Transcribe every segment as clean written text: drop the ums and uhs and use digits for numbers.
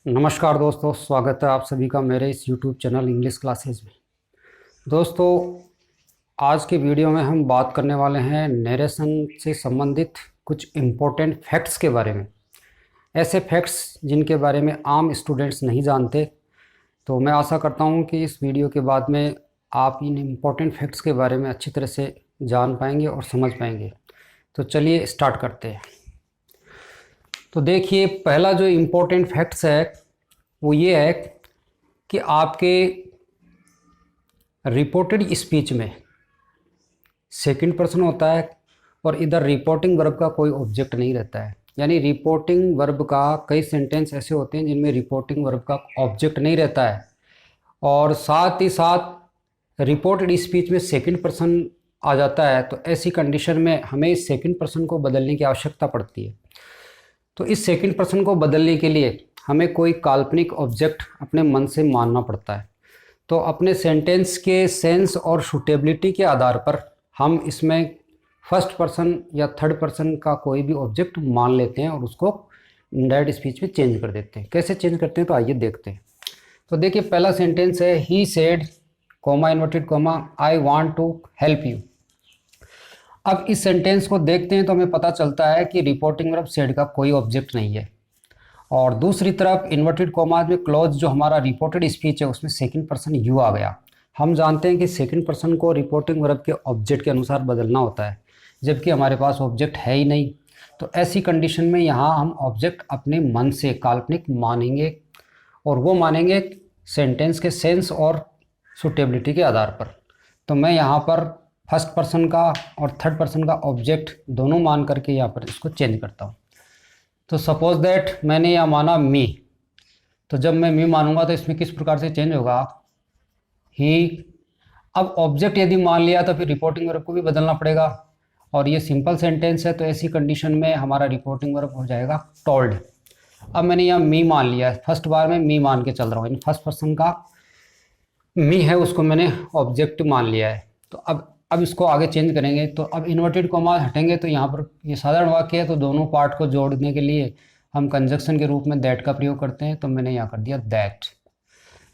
नमस्कार दोस्तों, स्वागत है आप सभी का मेरे इस YouTube चैनल इंग्लिश क्लासेस में। दोस्तों, आज के वीडियो में हम बात करने वाले हैं नरेशन से संबंधित कुछ इम्पोर्टेंट फैक्ट्स के बारे में। ऐसे फैक्ट्स जिनके बारे में आम स्टूडेंट्स नहीं जानते। तो मैं आशा करता हूं कि इस वीडियो के बाद में आप इन इम्पोर्टेंट फैक्ट्स के बारे में अच्छी तरह से जान पाएंगे और समझ पाएंगे। तो चलिए स्टार्ट करते हैं। तो देखिए, पहला जो इम्पोर्टेंट फैक्ट्स है वो ये है कि आपके रिपोर्टेड स्पीच में सेकंड पर्सन होता है और इधर रिपोर्टिंग वर्ब का कोई ऑब्जेक्ट नहीं रहता है। यानी रिपोर्टिंग वर्ब का कई सेंटेंस ऐसे होते हैं जिनमें रिपोर्टिंग वर्ब का ऑब्जेक्ट नहीं रहता है, और साथ ही साथ रिपोर्टेड स्पीच में सेकंड पर्सन आ जाता है। तो ऐसी कंडीशन में हमें इस सेकंड पर्सन को बदलने की आवश्यकता पड़ती है। तो इस सेकंड पर्सन को बदलने के लिए हमें कोई काल्पनिक ऑब्जेक्ट अपने मन से मानना पड़ता है। तो अपने सेंटेंस के सेंस और सूटेबिलिटी के आधार पर हम इसमें फर्स्ट पर्सन या थर्ड पर्सन का कोई भी ऑब्जेक्ट मान लेते हैं और उसको इनडायरेक्ट स्पीच में चेंज कर देते हैं। कैसे चेंज करते हैं तो आइए देखते हैं। तो देखिए, पहला सेंटेंस है he said comma inverted comma I want to help you. अब इस सेंटेंस को देखते हैं तो हमें पता चलता है कि रिपोर्टिंग वर्ब सेड का कोई ऑब्जेक्ट नहीं है, और दूसरी तरफ इन्वर्टेड कॉमास में क्लोज जो हमारा रिपोर्टेड स्पीच है उसमें सेकंड पर्सन यू आ गया। हम जानते हैं कि सेकंड पर्सन को रिपोर्टिंग वर्ब के ऑब्जेक्ट के अनुसार बदलना होता है, जबकि हमारे पास ऑब्जेक्ट है ही नहीं। तो ऐसी कंडीशन में यहाँ हम ऑब्जेक्ट अपने मन से काल्पनिक मानेंगे, और वो मानेंगे सेंटेंस के सेंस और सूटेबिलिटी के आधार पर। तो मैं यहाँ पर फर्स्ट पर्सन का और थर्ड पर्सन का ऑब्जेक्ट दोनों मान करके यहाँ पर इसको चेंज करता हूँ। तो सपोज दैट मैंने यहाँ माना मी, तो जब मैं मी मानूंगा तो इसमें किस प्रकार से चेंज होगा, ही। अब ऑब्जेक्ट यदि मान लिया तो फिर रिपोर्टिंग वर्ब को भी बदलना पड़ेगा, और ये सिंपल सेंटेंस है तो ऐसी कंडीशन में हमारा रिपोर्टिंग वर्ब हो जाएगा टोल्ड। अब मैंने यहाँ मी मान लिया है, फर्स्ट बार में मी मान के चल रहा हूँ, यानी फर्स्ट पर्सन का मी है उसको मैंने ऑब्जेक्ट मान लिया है। तो अब इसको आगे चेंज करेंगे। तो अब इन्वर्टेड कॉमा हटेंगे तो यहाँ पर ये साधारण वाक्य है, तो दोनों पार्ट को जोड़ने के लिए हम कंजक्शन के रूप में दैट का प्रयोग करते हैं। तो मैंने यहाँ कर दिया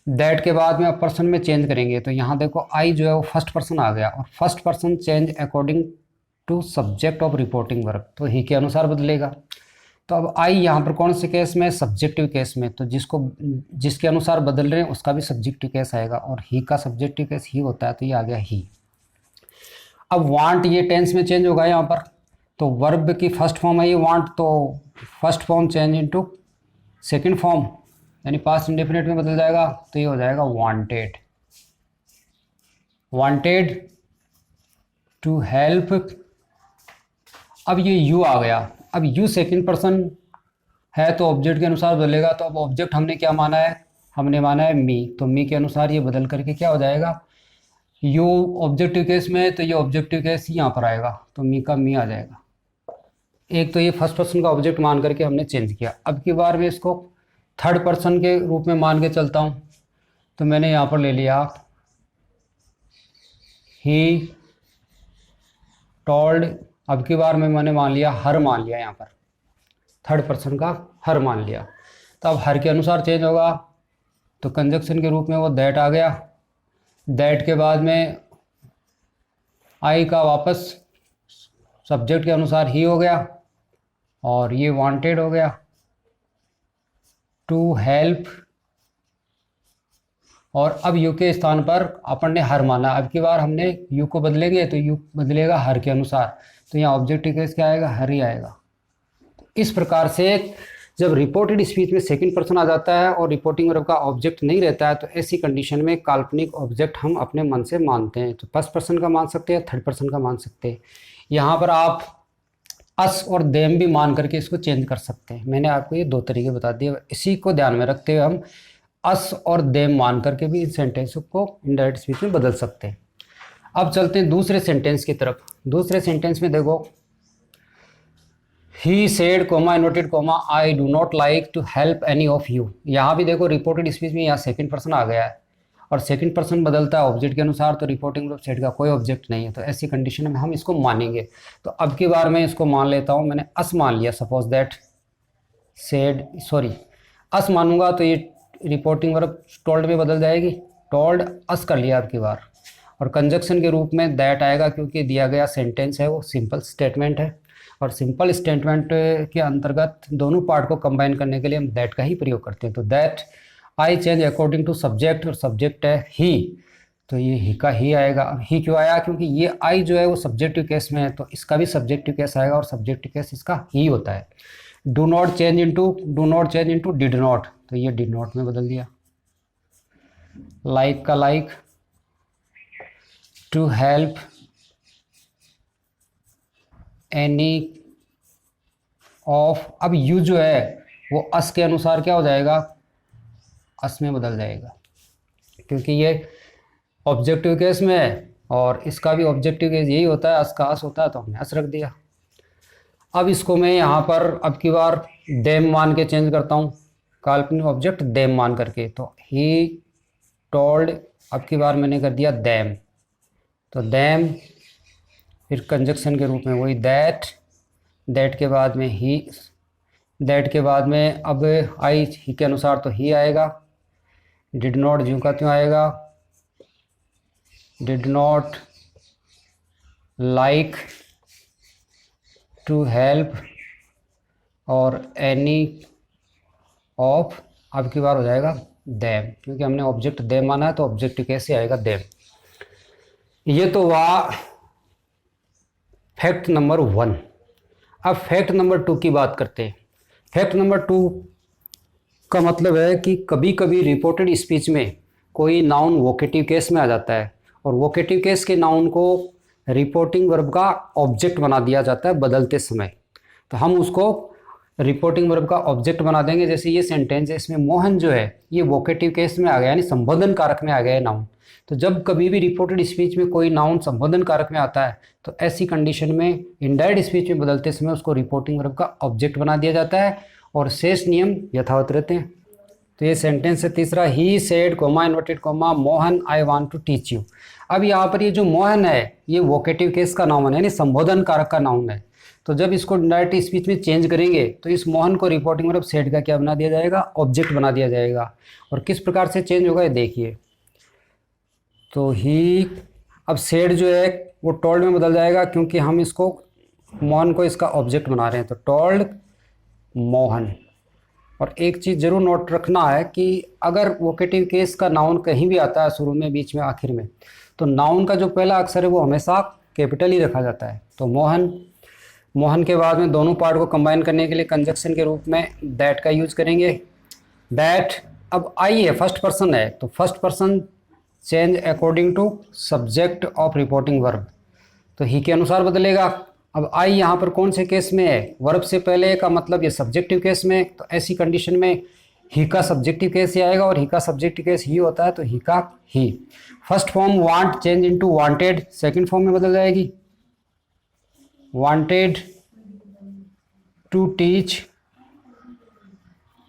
दैट के बाद में अब पर्सन में चेंज करेंगे। तो यहाँ देखो आई जो है वो फर्स्ट पर्सन आ गया, और first person change according to subject of reporting verb, तो ही के अनुसार बदलेगा। तो अब आई यहाँ पर कौन से केस में, सब्जेक्टिव केस में। तो जिसके अनुसार बदल रहे हैं उसका भी सब्जेक्टिव केस आएगा, और ही का सब्जेक्टिव केस ही होता है, तो ये आ गया ही। अब वांट ये टेंस में चेंज होगा यहाँ पर, तो वर्ब की फर्स्ट फॉर्म है ये वांट, तो first form change into second form यानी पास्ट इंडेफिनिट में बदल जाएगा। तो ये हो जाएगा वांटेड टू हेल्प। अब ये यू आ गया। अब यू सेकंड पर्सन है तो ऑब्जेक्ट के अनुसार बदलेगा। तो अब ऑब्जेक्ट हमने क्या माना है, हमने माना है मी, तो मी के अनुसार ये बदल करके क्या हो जाएगा, यू ऑब्जेक्टिव केस में, तो ये ऑब्जेक्टिव केस यहाँ पर आएगा, तो मी का मी आ जाएगा। एक तो ये फर्स्ट पर्सन का ऑब्जेक्ट मान करके हमने चेंज किया। अब की बार मैं इसको थर्ड पर्सन के रूप में मान के चलता हूँ। तो मैंने यहाँ पर ले लिया ही टोल्ड। अब की बार में मैंने मान लिया हर, मान लिया यहाँ पर थर्ड पर्सन का हर मान लिया। तो अब हर के अनुसार चेंज होगा, तो कंजक्शन के रूप में वो दैट आ गया। दैट के बाद में आई का वापस सब्जेक्ट के अनुसार ही हो गया, और ये वांटेड हो गया टू हेल्प। और अब यू के स्थान पर अपन ने हर माना। अब की बार हमने यू को बदलेंगे तो यू बदलेगा हर के अनुसार, तो यहाँ ऑब्जेक्टिव केस क्या आएगा, हर ही आएगा। इस प्रकार से जब रिपोर्टेड स्पीच में सेकंड पर्सन आ जाता है और रिपोर्टिंग वर्ब का ऑब्जेक्ट नहीं रहता है, तो ऐसी कंडीशन में काल्पनिक ऑब्जेक्ट हम अपने मन से मानते हैं। तो फर्स्ट पर्सन का मान सकते हैं, थर्ड पर्सन का मान सकते हैं। यहाँ पर आप अस और देम भी मान करके इसको चेंज कर सकते हैं। मैंने आपको ये दो तरीके बता दिए, इसी को ध्यान में रखते हुए हम अस और देम मान करके भी इन सेंटेंस को इनडायरेक्ट स्पीच में बदल सकते हैं। अब चलते हैं दूसरे सेंटेंस की तरफ। दूसरे सेंटेंस में देखो, he said comma inverted comma I do not like to help any of you. यहाँ भी देखो रिपोर्टेड स्पीच में यहाँ सेकंड पर्सन आ गया है, और सेकंड पर्सन बदलता है ऑब्जेक्ट के अनुसार, तो रिपोर्टिंग वर्ब सेड का कोई ऑब्जेक्ट नहीं है। तो ऐसी कंडीशन में हम इसको मानेंगे। तो अब की बार मैं इसको मान लेता हूँ, मैंने अस मान लिया। सपोज दैट सेड, सॉरी, अस मानूंगा तो ये रिपोर्टिंग वर्ब टोल्ड में बदल जाएगी, टोल्ड अस कर लिया आपकी बार। और कंजक्शन के रूप में दैट आएगा क्योंकि दिया गया सेंटेंस है वो सिंपल स्टेटमेंट है, और सिंपल स्टेटमेंट के अंतर्गत दोनों पार्ट को कंबाइन करने के लिए हम दैट का ही प्रयोग करते हैं। तो that I change according to subject, और सब्जेक्ट है ही, तो ये ही का ही आएगा। अब ही क्यों आया? क्योंकि ये आई जो है वो सब्जेक्टिव केस में है, तो इसका भी सब्जेक्टिव केस आएगा, और सब्जेक्टिव केस इसका ही होता है। Do not change into did not, तो ये डिड नॉट में बदल दिया। लाइक का like, to help any of, अब यू जो है वो अस के अनुसार क्या हो जाएगा? अस में बदल जाएगा, क्योंकि ये ऑब्जेक्टिव केस में है और इसका भी ऑब्जेक्टिव केस यही होता है, अस का अस होता है, तो हमने अस रख दिया। अब इसको मैं यहाँ पर अब की बार देम मान के चेंज करता हूँ, काल्पनिक ऑब्जेक्ट देम मान करके, तो ही टोल्ड अब की बार मैंने कर दिया देम, तो देम फिर कंजक्शन के रूप में वही दैट, दैट के बाद में ही, दैट के बाद में अब आई ही के अनुसार तो ही आएगा। डिड नॉट ज्यों का त्यों आएगा, did not like to help और एनी ऑफ, अब की बार हो जाएगा देम, क्योंकि हमने ऑब्जेक्ट देम माना है तो ऑब्जेक्ट कैसे आएगा? देम। ये तो हुआ फैक्ट नंबर 1। अब फैक्ट नंबर 2 की बात करते हैं। फैक्ट नंबर 2 का मतलब है कि कभी कभी रिपोर्टेड स्पीच में कोई नाउन वोकेटिव केस में आ जाता है, और वोकेटिव केस के नाउन को रिपोर्टिंग वर्ब का ऑब्जेक्ट बना दिया जाता है बदलते समय, तो हम उसको रिपोर्टिंग वर्ब का ऑब्जेक्ट बना देंगे। जैसे ये सेंटेंस है, इसमें मोहन जो है ये वोकेटिव केस में आ गया, यानी संबोधन कारक में आ गया है नाउन। तो जब कभी भी रिपोर्टेड स्पीच में कोई नाउन संबोधन कारक में आता है तो ऐसी कंडीशन में इनडायरेक्ट स्पीच में बदलते समय उसको रिपोर्टिंग वर्ब का ऑब्जेक्ट बना दिया जाता है, और शेष नियम यथावत रहते हैं। तो ये सेंटेंस है तीसरा, he said comma inverted comma Mohan I want to teach you. अब यहाँ पर ये जो मोहन है ये वोकेटिव केस का नाउन है, यानी संबोधन कारक का नाउन है। तो जब इसको डायरेक्ट स्पीच में चेंज करेंगे तो इस मोहन को रिपोर्टिंग वर्ब सेड का क्या बना दिया जाएगा? ऑब्जेक्ट बना दिया जाएगा। और किस प्रकार से चेंज होगा ये देखिए। तो ही, अब सेड जो है वो टोल्ड में बदल जाएगा, क्योंकि हम इसको मोहन को इसका ऑब्जेक्ट बना रहे हैं, तो टोल्ड मोहन। और एक चीज़ जरूर नोट रखना है कि अगर वोकेटिव केस का नाउन कहीं भी आता है, शुरू में, बीच में, आखिर में, तो नाउन का जो पहला अक्षर है वो हमेशा कैपिटल ही रखा जाता है। तो मोहन, मोहन के बाद में दोनों पार्ट को कंबाइन करने के लिए कंजक्शन के रूप में दैट का यूज करेंगे। दैट, अब आई है, फर्स्ट पर्सन है, तो first person change according to subject of reporting verb, तो ही के अनुसार बदलेगा। अब आई यहाँ पर कौन से केस में है? वर्ब से पहले का मतलब ये सब्जेक्टिव केस में, तो ऐसी कंडीशन में ही का सब्जेक्टिव केस ही आएगा, और ही का सब्जेक्टिव केस ही होता है, तो ही का he. First form want change into wanted, second form में बदल जाएगी, वांटेड टू टीच।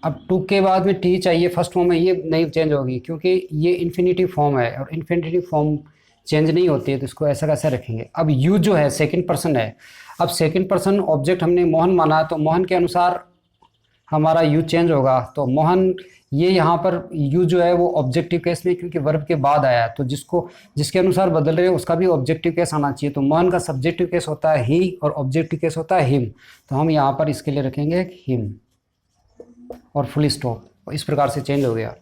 अब टू के बाद में टीच आई है फर्स्ट फॉर्म में, ये नहीं चेंज होगी क्योंकि ये इन्फिनिटिव फॉर्म है, और इन्फिनिटिव फॉर्म चेंज नहीं होती है, तो इसको ऐसा कैसे रखेंगे। अब यू जो है सेकंड पर्सन है, अब सेकंड पर्सन ऑब्जेक्ट हमने मोहन माना, तो मोहन के अनुसार हमारा यू चेंज होगा। तो मोहन, ये यहाँ पर यू जो है वो ऑब्जेक्टिव केस में, क्योंकि वर्ब के बाद आया, तो जिसके अनुसार बदल रहे हैं उसका भी ऑब्जेक्टिव केस आना चाहिए। तो मोहन का सब्जेक्टिव केस होता है ही, और ऑब्जेक्टिव केस होता है हिम, तो हम यहाँ पर इसके लिए रखेंगे हिम और फुल स्टॉप। इस प्रकार से चेंज हो गया।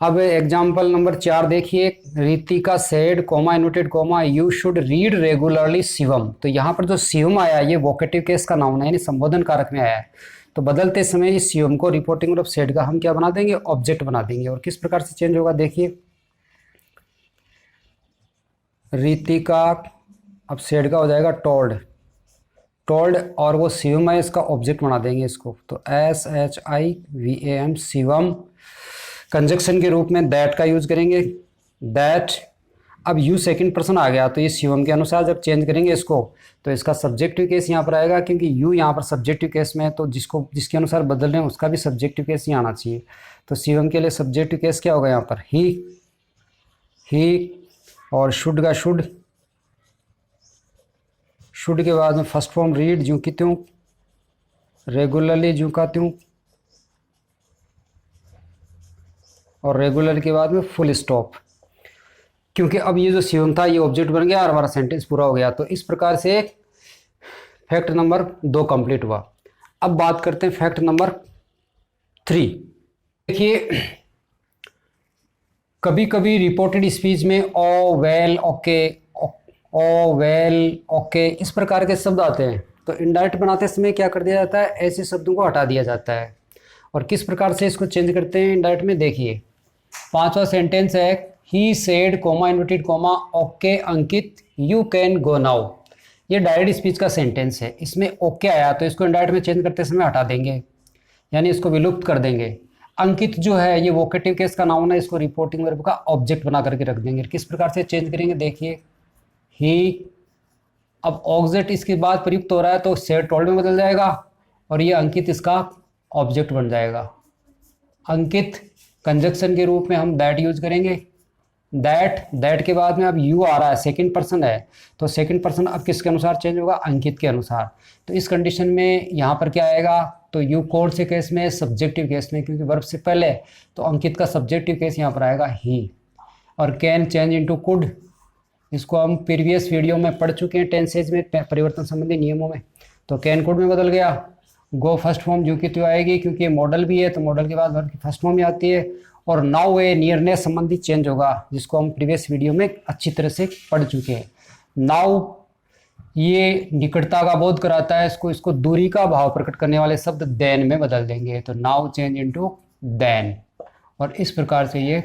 अब एग्जाम्पल नंबर 4 देखिए, Ritika said comma inverted coma you should read regularly Shivam. तो यहाँ पर जो शिवम आया ये वोकेटिव केस का नाउन है, यानी संबोधन कारक में आया है, तो बदलते समय इस शिवम को रिपोर्टिंग वर्ब सेड का हम क्या बना देंगे? ऑब्जेक्ट बना देंगे। और किस प्रकार से चेंज होगा देखिए, रितिका, अब सेड का हो जाएगा टोल्ड, टोल्ड, और वो शिवम है इसका ऑब्जेक्ट बना देंगे इसको, तो SHIVAM शिवम। कंजक्शन के रूप में दैट का यूज करेंगे, दैट। अब यू सेकंड पर्सन आ गया, तो ये शिवम के अनुसार जब चेंज करेंगे इसको, तो इसका सब्जेक्टिव केस यहाँ पर आएगा, क्योंकि यू यहाँ पर सब्जेक्टिव केस में है, तो जिसके अनुसार बदल रहे हैं उसका भी सब्जेक्टिव केस ही आना चाहिए। तो शिवम के लिए सब्जेक्टिव केस क्या होगा यहाँ पर? ही, और शुड का शुड, शुड के बाद में फर्स्ट फॉर्म रीड ज्यों की त्यों, रेगुलरली ज्यों का त्यों, और रेगुलर के बाद में फुल स्टॉप, क्योंकि अब ये जो शिवम था ये ऑब्जेक्ट बन गया और हमारा सेंटेंस पूरा हो गया। तो इस प्रकार से फैक्ट नंबर 2 कंप्लीट हुआ। अब बात करते हैं फैक्ट नंबर 3। देखिए, कभी कभी रिपोर्टेड स्पीच में ओ, वेल, ओके, ओ, वेल, ओके इस प्रकार के शब्द आते हैं। तो इनडायरेक्ट बनाते समय क्या कर दिया जाता है, ऐसे शब्दों को हटा दिया जाता है। और किस प्रकार से इसको चेंज करते हैं इनडायरेक्ट में, देखिए 5वां सेंटेंस है, he said comma inverted coma okay Ankit you can go now. ये डायरेक्ट स्पीच का सेंटेंस है, इसमें ओके आया तो इसको इनडायरेक्ट में चेंज करते समय हटा देंगे, यानी इसको विलुप्त कर देंगे। अंकित जो है ये वोकेटिव केस का नाउन है, इसको रिपोर्टिंग वर्ब का ऑब्जेक्ट बना करके रख देंगे। किस प्रकार से चेंज करेंगे, देखिए ही, अब ऑब्जेक्ट इसके बाद प्रयुक्त हो रहा है तो सेड टोल्ड में बदल जाएगा और ये अंकित इसका ऑब्जेक्ट बन जाएगा। अंकित कंजक्शन के रूप में हम दैट यूज करेंगे। दैट के बाद में अब यू आ रहा है, सेकंड पर्सन है, तो सेकंड पर्सन अब किसके अनुसार चेंज होगा, अंकित के अनुसार। तो इस कंडीशन में यहाँ पर क्या आएगा, तो यू कौन से केस में, सब्जेक्टिव केस में, क्योंकि वर्ब से पहले, तो अंकित का सब्जेक्टिव केस यहाँ पर आएगा ही। और कैन चेंज इनटू कुड, इसको हम प्रीवियस वीडियो में पढ़ चुके हैं टेंसेज में, परिवर्तन संबंधी नियमों में। तो कैन कुड में बदल गया। गो फर्स्ट फॉर्म यू की तो आएगी क्योंकि ये मॉडल भी है, तो मॉडल के बाद वर्ब की फर्स्ट फॉर्म ही आती है। और नाउ ए नियरनेस संबंधी चेंज होगा, जिसको हम प्रीवियस वीडियो में अच्छी तरह से पढ़ चुके हैं। नाउ ये निकटता का बोध कराता है, इसको दूरी का भाव प्रकट करने वाले शब्द देन में बदल देंगे, तो नाउ चेंज इनटू देन। और इस प्रकार से ये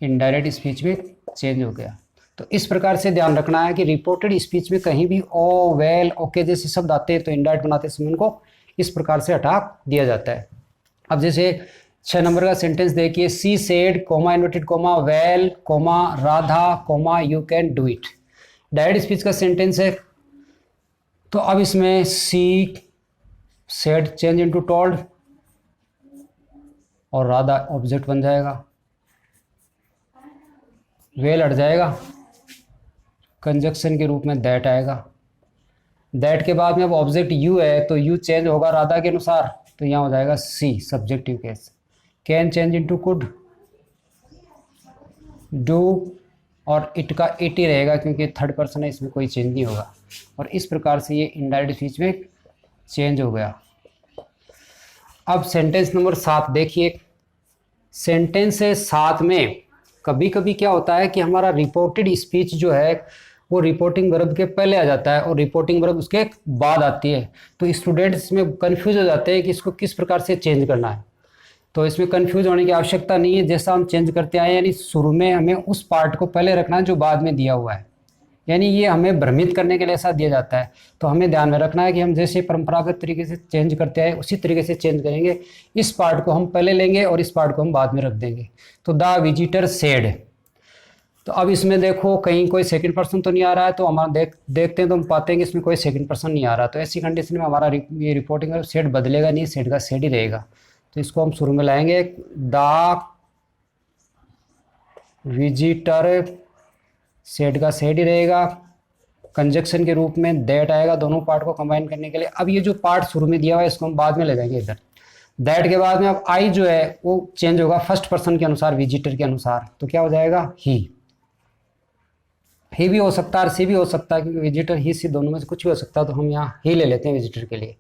इनडायरेक्ट स्पीच में चेंज हो गया। तो इस प्रकार से ध्यान रखना है कि रिपोर्टेड स्पीच में कहीं भी ओ, वेल, ओके जैसे शब्द आते हैं तो इनडायरेक्ट बनाते समय उनको इस प्रकार से हटा दिया जाता है। अब जैसे 6 नंबर का सेंटेंस देखिए, she said comma inverted comma well comma Radha comma you can do it. Direct speech का सेंटेंस है, तो अब इसमें she said change into told और राधा ऑब्जेक्ट बन जाएगा, वेल हट जाएगा, कंजक्शन के रूप में दैट आएगा। दैट के बाद में अब ऑब्जेक्ट यू है तो यू चेंज होगा राधा के अनुसार, तो यहाँ हो जाएगा सी subjective case. Can change into could, do और इट का इट ही रहेगा क्योंकि थर्ड पर्सन है, इसमें कोई चेंज नहीं होगा। और इस प्रकार से ये इनडायरेक्ट स्पीच में चेंज हो गया। अब सेंटेंस नंबर 7 देखिए, सेंटेंस 7 में कभी कभी क्या होता है कि हमारा रिपोर्टेड स्पीच जो है वो रिपोर्टिंग वर्ब के पहले आ जाता है और रिपोर्टिंग वर्ब उसके बाद आती है। तो स्टूडेंट्स इसमें कंफ्यूज हो जाते हैं कि इसको किस प्रकार से चेंज करना है। तो इसमें कंफ्यूज होने की आवश्यकता नहीं है, जैसा हम चेंज करते आए, यानी शुरू में हमें उस पार्ट को पहले रखना है जो बाद में दिया हुआ है, यानी ये हमें भ्रमित करने के लिए ऐसा दिया जाता है। तो हमें ध्यान में रखना है कि हम जैसे परंपरागत तरीके से चेंज करते आए उसी तरीके से चेंज करेंगे। इस पार्ट को हम पहले लेंगे और इस पार्ट को हम बाद में रख देंगे। तो द विजिटर सेड, तो अब इसमें देखो कहीं कोई सेकंड पर्सन तो नहीं आ रहा है, तो हमारा देखते हैं तो हम पाते हैं कि इसमें कोई सेकंड पर्सन नहीं आ रहा। तो ऐसी कंडीशन में हमारा ये रिपोर्टिंग सेड बदलेगा नहीं, सेड का सेड ही रहेगा। तो इसको हम शुरू में लाएंगे, द विजिटर, सेड का सेड ही रहेगा, कंजक्शन के रूप में दैट आएगा दोनों पार्ट को कंबाइन करने के लिए। अब ये जो पार्ट शुरू में दिया हुआ है इसको हम बाद में ले जाएंगे इधर। दैट के बाद में अब आई जो है वो चेंज होगा फर्स्ट पर्सन के अनुसार, विजिटर के अनुसार, तो क्या हो जाएगा ही भी हो सकता है और सी भी हो सकता है, क्योंकि विजिटर ही सी दोनों में से कुछ भी हो सकता है। तो हम यहाँ ही ले लेते हैं विजिटर के लिए।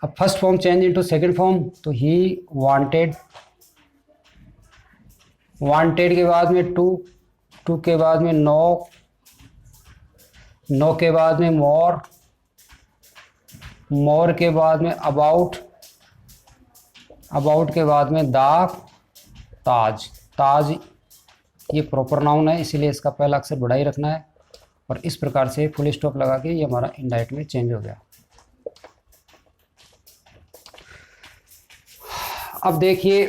अब first form change into second form, तो ही वांटेड, वांटेड के बाद में टू, टू के बाद में नो, नो के बाद में मोर, मोर के बाद में अबाउट, अबाउट के बाद में द ताज, ताज ये प्रॉपर नाउन है इसीलिए इसका पहला अक्षर बड़ा ही रखना है। और इस प्रकार से फुल स्टॉप लगा के ये हमारा इनडायरेक्ट में चेंज हो गया। अब देखिए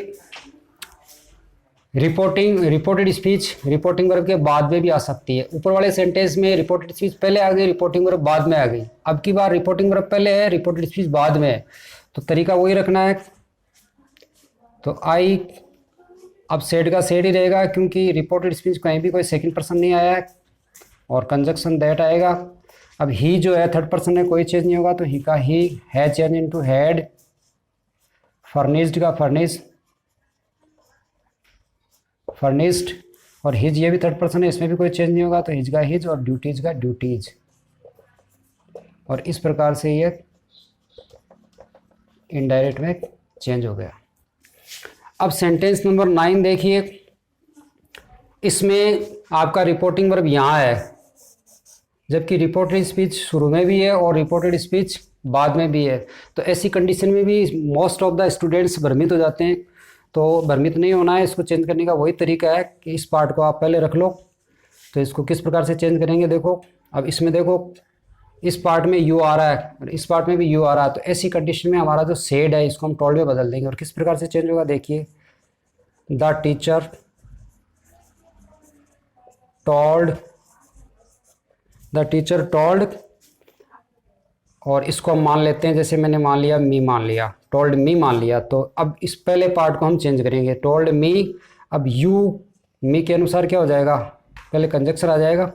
रिपोर्टेड स्पीच रिपोर्टिंग वर्ब के बाद में भी आ सकती है। ऊपर वाले सेंटेंस में रिपोर्टेड स्पीच पहले आ गई, रिपोर्टिंग वर्ब बाद में आ गई। अब की बार रिपोर्टिंग वर्ब पहले है, रिपोर्टेड स्पीच बाद में है, तो तरीका वही रखना है। तो आई, अब सेड का सेड ही रहेगा क्योंकि रिपोर्टेड स्पीच कहीं भी कोई सेकंड पर्सन नहीं आया है, और कंजक्शन दैट आएगा। अब ही जो है थर्ड पर्सन में कोई चेंज नहीं होगा, तो ही का ही है चेंज इनटू हैड, फर्निश्ड का फर्निश, फर्निश्ड, और हिज ये भी थर्ड पर्सन है, इसमें भी कोई चेंज नहीं होगा, तो हिज का हिज और ड्यूटीज का ड्यूटीज। और इस प्रकार से ये इनडायरेक्ट में चेंज हो गया। अब सेंटेंस नंबर 9 देखिए, इसमें आपका रिपोर्टिंग वर्ब यहाँ है, जबकि रिपोर्टेड स्पीच शुरू में भी है और रिपोर्टेड स्पीच बाद में भी है। तो ऐसी कंडीशन में भी मोस्ट ऑफ द स्टूडेंट्स भ्रमित हो जाते हैं। तो भ्रमित नहीं होना है, इसको चेंज करने का वही तरीका है कि इस पार्ट को आप पहले रख लो। तो इसको किस प्रकार से चेंज करेंगे, देखो अब इसमें देखो इस पार्ट में यू आ रहा है और इस पार्ट में भी यू आ रहा है। तो ऐसी कंडीशन में हमारा जो सेड है इसको हम टोल्ड में बदल देंगे। और किस प्रकार से चेंज होगा, देखिए the teacher told, the teacher told, और इसको हम मान लेते हैं, जैसे मैंने मान लिया मी मान लिया, टोल्ड मी मान लिया। तो अब इस पहले पार्ट को हम चेंज करेंगे, टोल्ड मी। अब यू मी के अनुसार क्या हो जाएगा, पहले कंजक्शन आ जाएगा,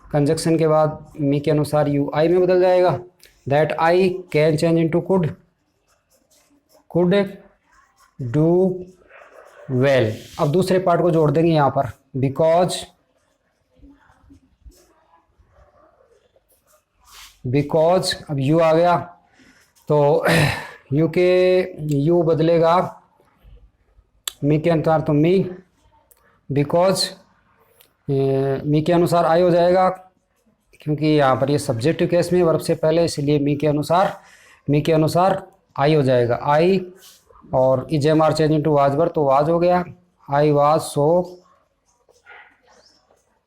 कंजक्शन के बाद मी के अनुसार यू आई में बदल जाएगा। That I can change into could, could do well. अब दूसरे पार्ट को जोड़ देंगे यहाँ पर, बिकॉज, बिकॉज अब यू आ गया तो यू के यू बदलेगा मी के अनुसार, तो मी, बिकॉज मी के अनुसार आई हो जाएगा, क्योंकि यहाँ पर ये सब्जेक्टिव केस में वर्ब से पहले, इसलिए मी के अनुसार आई हो जाएगा, आई। और इजेमार चेंज इनटू वाज वर, तो वाज हो गया, आई वाज सो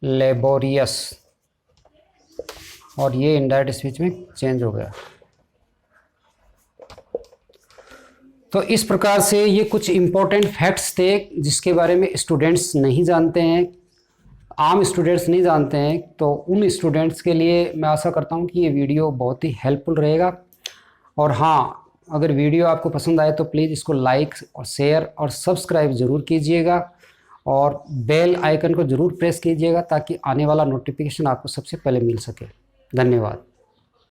लेबोरियस, और ये इनडायरेक्ट स्पीच में चेंज हो गया। तो इस प्रकार से ये कुछ इम्पोर्टेंट फैक्ट्स थे जिसके बारे में स्टूडेंट्स नहीं जानते हैं, आम स्टूडेंट्स नहीं जानते हैं। तो उन स्टूडेंट्स के लिए मैं आशा करता हूँ कि ये वीडियो बहुत ही हेल्पफुल रहेगा। और हाँ, अगर वीडियो आपको पसंद आए तो प्लीज़ इसको लाइक और शेयर और सब्सक्राइब ज़रूर कीजिएगा, और बेल आइकन को ज़रूर प्रेस कीजिएगा ताकि आने वाला नोटिफिकेशन आपको सबसे पहले मिल सके। धन्यवाद।